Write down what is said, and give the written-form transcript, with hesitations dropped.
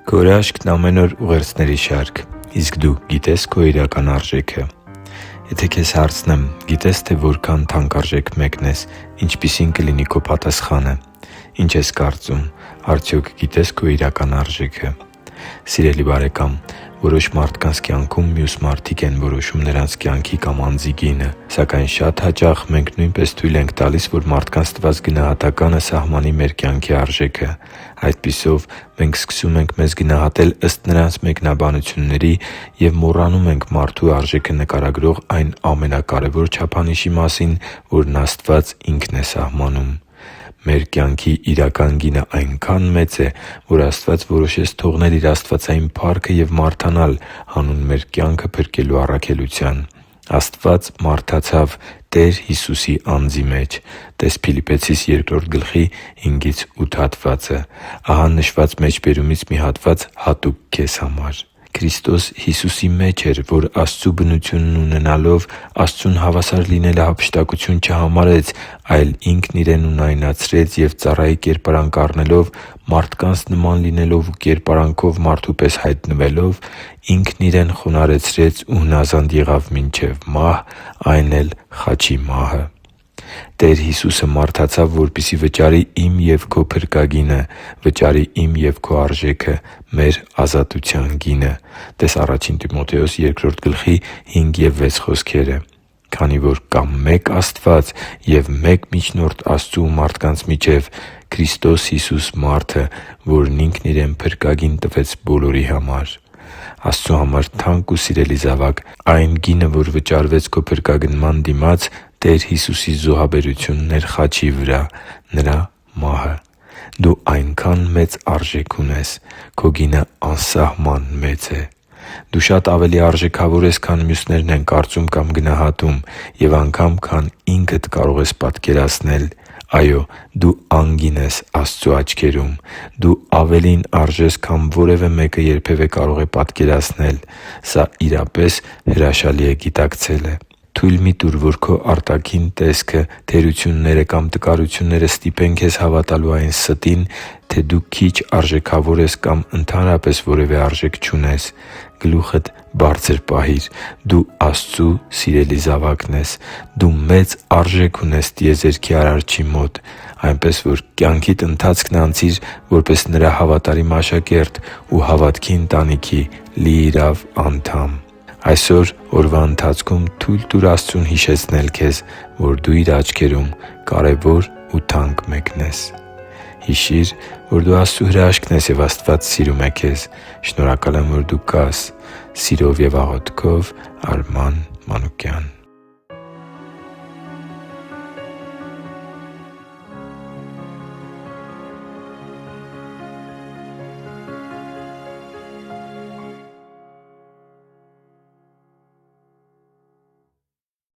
Քո հրաշքն ամեն օր ուղերձների շարք։ Իսկ դու գիտե՞ս քո իրական արժեքը։ Եթե քեզ հարցնեմ՝ գիտե՞ս, թե որքան թանկարժեք մեկն ես, ինչպիսի՞ն կլինի քո պատասխանը։ Ինչ ես կարծում՝ արդյոք գիտե՞ս քո իրական արժեքը։ Սիրելի՛ բարեկամ, որոշ մարդկանց կյանքում մյուս մարդիկ են որոշում նրանց կյանքի կամ անձի գինը։ Սակայն շատ հաճախ մենք նույնպես թույլ ենք տալիս, որ մարդկանց տված գնահատականը սահմանի մեր կյանքի արժեքը։ Այդպիսով մենք սկսում ենք մեզ գնահատել ըստ նրանց մեկնաբանությունների և մոռանում ենք մարդու արժեքը նկարագրող այն ամենակարևոր չափանիշի մասին, որն Աստված Ինքն է սահմանում։ Մեր կյանքի իրական գինը այնքան մեծ է, որ Աստված որոշեց թողնել Իր աստվածային փառքը և մարդանալ հանուն մեր կյանքը փրկելու առաքելության։ Աստված մարդացավ Տեր Հիսուսի անձի մեջ (տե՛ս Փիլիպպեցիս 2:5-8 հատվածը)։ Ահա նշված մեջբերումից մի հատված հատուկ քեզ համար։ Քրիստոս Հիսուսի մեջ էր, որ Աստծու բնությունն ունենալով Աստծուն հավասար լինելը հափշտակություն չհամարեց, այլ Ինքն Իրեն ունայնացրեց և ծառայի կերպարանք առնելով, մարդկանց նման լինելով ու կերպարանքով մարդու պես հայտնվելով, Ինքն Իրեն խոնարհեցրեց ու հնազանդ եղավ մինչև մահ, այն էլ՝ խաչի մահը։ Տեր Հիսուսը մարդացավ, որպեսզի վճարի իմ և քո փրկագինը, վճարի իմ և քո արժեքը՝ մեր ազատության գինը (տե՛ս Ա Տիմոթեոս 2:5-6 հատվածը)։ Քանի որ կա մեկ Աստված և մեկ միջնորդ Աստծու ու մարդկանց միջև՝ Քրիստոս Հիսուս մարդը, որն Ինքն Իրեն փրկագին տվեց բոլորի համար։ Աստծու համար թանկ ու սիրելի՛ զավակ, այն գինը, որ վճարվեց քո փրկագնման դիմաց, Տեր Հիսուսի զոհաբերությունն էր խաչի վրա՝ Նրա մահը։ Դու այնքա՜ն մեծ արժեք ունես։ Քո գինը անսահման մեծ է։ Դու շատ ավելի արժեքավոր ես, քան մյուսներն են կարծում կամ գնահատում, և անգամ քան ինքդ կարող ես պատկերացնել։ Այո՛, դու անգին ես Աստծու աչքերում։ Դու ավելին արժես, քան որևէ մեկը երբևէ կարող է պատկերացնել։ Սա իրապես հրաշալի է գիտակցելը։ Թույլ մի՛ տուր, որ քո արտաքին տեսքը, թերությունները կամ տկարությունները ստիպեն քեզ հավատալու այն ստին, թե դու քիչ արժեքավոր ես կամ ընդհանրապես որևէ արժեք չունես։ Գլուխդ բարձր պահի՛ր։ Դու Աստծու սիրելի զավակն ես։ Դու մեծ արժեք ունես տիեզերքի Արարչի մոտ, այնպես որ կյանքիդ ընթացքն անցիր որպես Նրա հավատարիմ աշակերտ ու հավատքի ընտանիքի լիիրավ անդամ։ Այսօր օրվա ընթացքում թույլ տուր Աստծուն հիշեցնել քեզ, որ դու Իր աչքերում կարևոր ու թանկ մեկն ես։ Հիշի՛ր, որ դու Աստծո հրաշքն ես, և Աստված սիրում է քեզ։ Շնորհակալ եմ, որ դու կա՛ս։ Սիրով և աղոթքով՝ Արման Մանուկյան։